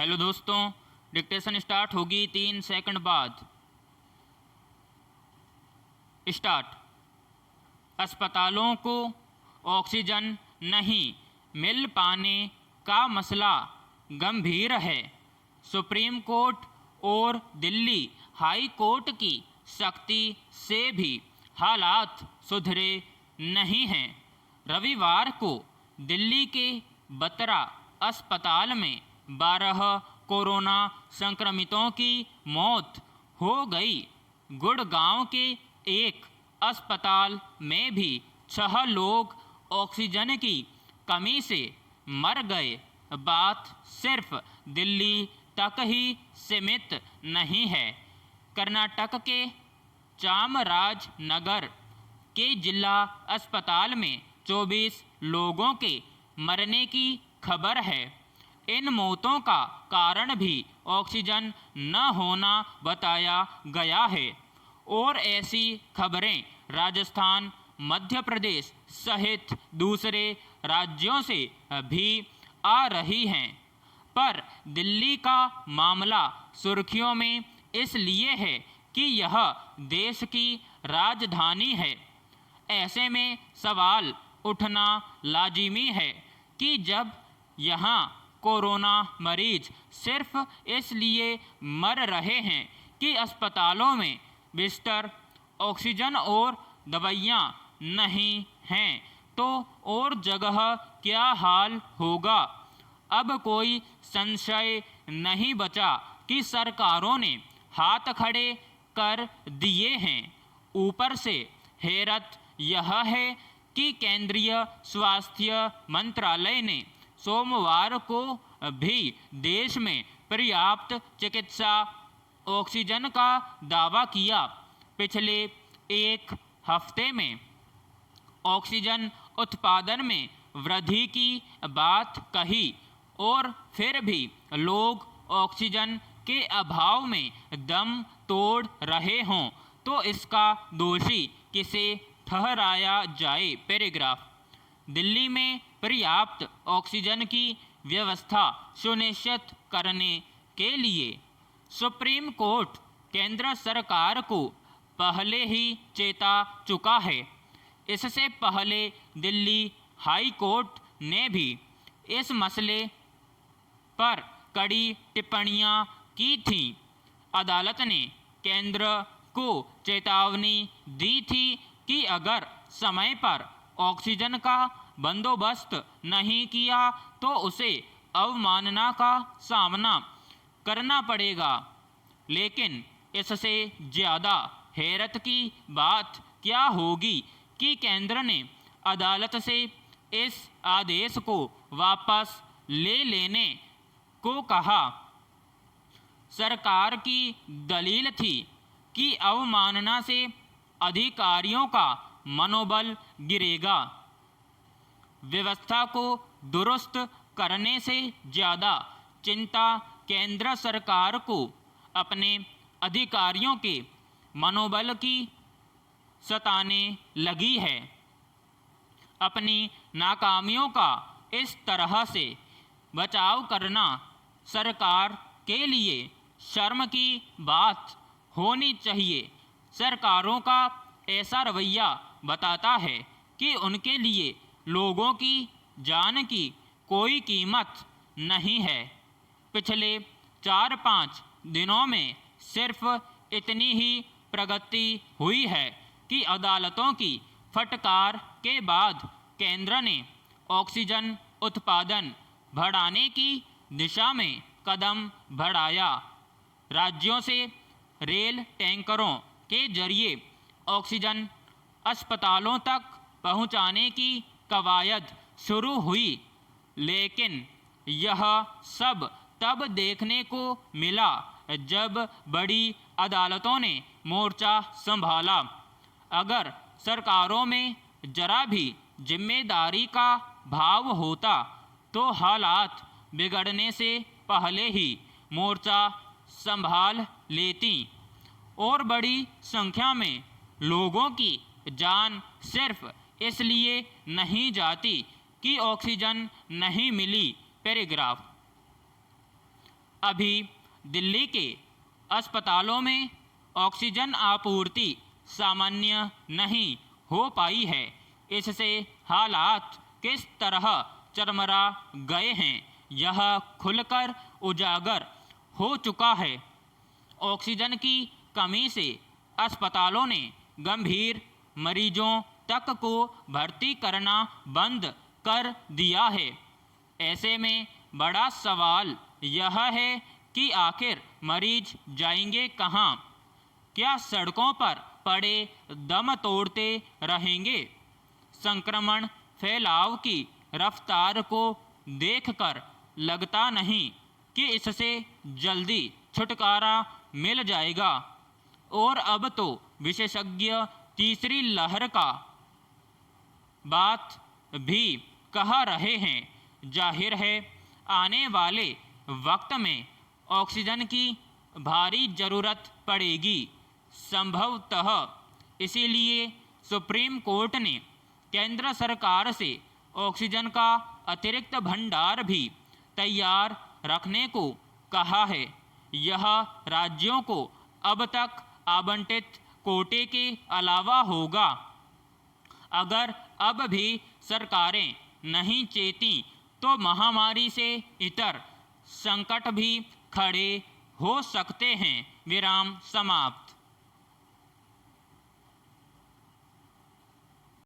Hello दोस्तों, dictation start होगी 3 second बाद। स्टार्ट। अस्पतालों को ऑक्सीजन नहीं मिल पाने का मसला गंभीर है। सुप्रीम कोर्ट और दिल्ली हाई कोर्ट की सख्ती से भी हालात सुधरे नहीं हैं। रविवार को दिल्ली के बत्रा अस्पताल में 12 कोरोना संक्रमितों की मौत हो गई। गुड़गांव के एक अस्पताल में भी 6 लोग ऑक्सीजन की कमी से मर गए। बात सिर्फ दिल्ली तक ही सीमित नहीं है। कर्नाटक के चामराजनगर के जिला अस्पताल में 24 लोगों के मरने की खबर है। इन मौतों का कारण भी ऑक्सीजन न होना बताया गया है और ऐसी खबरें राजस्थान, मध्य प्रदेश सहित दूसरे राज्यों से भी आ रही हैं। पर दिल्ली का मामला सुर्खियों में इसलिए है कि यह देश की राजधानी है। ऐसे में सवाल उठना लाजिमी है कि जब यहाँ कोरोना मरीज सिर्फ इसलिए मर रहे हैं कि अस्पतालों में बिस्तर, ऑक्सीजन और दवाइयाँ नहीं हैं, तो और जगह क्या हाल होगा। अब कोई संशय नहीं बचा कि सरकारों ने हाथ खड़े कर दिए हैं। ऊपर से हैरत यह है कि केंद्रीय स्वास्थ्य मंत्रालय ने सोमवार को भी देश में पर्याप्त चिकित्सा ऑक्सीजन का दावा किया। पिछले एक हफ्ते में ऑक्सीजन उत्पादन में वृद्धि की बात कही और फिर भी लोग ऑक्सीजन के अभाव में दम तोड़ रहे हों तो इसका दोषी किसे ठहराया जाए। पैराग्राफ। दिल्ली में पर्याप्त ऑक्सीजन की व्यवस्था सुनिश्चित करने के लिए सुप्रीम कोर्ट केंद्र सरकार को पहले ही चेता चुका है। इससे पहले दिल्ली हाई कोर्ट ने भी इस मसले पर कड़ी टिप्पणियां की थीं। अदालत ने केंद्र को चेतावनी दी थी कि अगर समय पर ऑक्सीजन का बंदोबस्त नहीं किया तो उसे अवमानना का सामना करना पड़ेगा। लेकिन इससे ज़्यादा हैरत की बात क्या होगी कि केंद्र ने अदालत से इस आदेश को वापस ले लेने को कहा। सरकार की दलील थी कि अवमानना से अधिकारियों का मनोबल गिरेगा। व्यवस्था को दुरुस्त करने से ज़्यादा चिंता केंद्र सरकार को अपने अधिकारियों के मनोबल की सताने लगी है। अपनी नाकामियों का इस तरह से बचाव करना सरकार के लिए शर्म की बात होनी चाहिए। सरकारों का ऐसा रवैया बताता है कि उनके लिए लोगों की जान की कोई कीमत नहीं है। पिछले 4-5 दिनों में सिर्फ इतनी ही प्रगति हुई है कि अदालतों की फटकार के बाद केंद्र ने ऑक्सीजन उत्पादन बढ़ाने की दिशा में कदम बढ़ाया। राज्यों से रेल टैंकरों के जरिए ऑक्सीजन अस्पतालों तक पहुंचाने की कवायद शुरू हुई, लेकिन यह सब तब देखने को मिला जब बड़ी अदालतों ने मोर्चा संभाला। अगर सरकारों में जरा भी जिम्मेदारी का भाव होता तो हालात बिगड़ने से पहले ही मोर्चा संभाल लेती और बड़ी संख्या में लोगों की जान सिर्फ इसलिए नहीं जाती कि ऑक्सीजन नहीं मिली। पैराग्राफ। अभी दिल्ली के अस्पतालों में ऑक्सीजन आपूर्ति सामान्य नहीं हो पाई है। इससे हालात किस तरह चरमरा गए हैं यह खुलकर उजागर हो चुका है। ऑक्सीजन की कमी से अस्पतालों ने गंभीर मरीजों तक को भर्ती करना बंद कर दिया है। ऐसे में बड़ा सवाल यह है कि आखिर मरीज जाएंगे कहाँ? क्या सड़कों पर पड़े दम तोड़ते रहेंगे? संक्रमण फैलाव की रफ्तार को देखकर लगता नहीं कि इससे जल्दी छुटकारा मिल जाएगा। और अब तो विशेषज्ञ तीसरी लहर का बात भी कह रहे हैं। जाहिर है आने वाले वक्त में ऑक्सीजन की भारी ज़रूरत पड़ेगी। संभवतः इसीलिए सुप्रीम कोर्ट ने केंद्र सरकार से ऑक्सीजन का अतिरिक्त भंडार भी तैयार रखने को कहा है। यह राज्यों को अब तक आवंटित कोटे के अलावा होगा। अगर अब भी सरकारें नहीं चेतीं तो महामारी से इतर संकट भी खड़े हो सकते हैं। विराम समाप्त।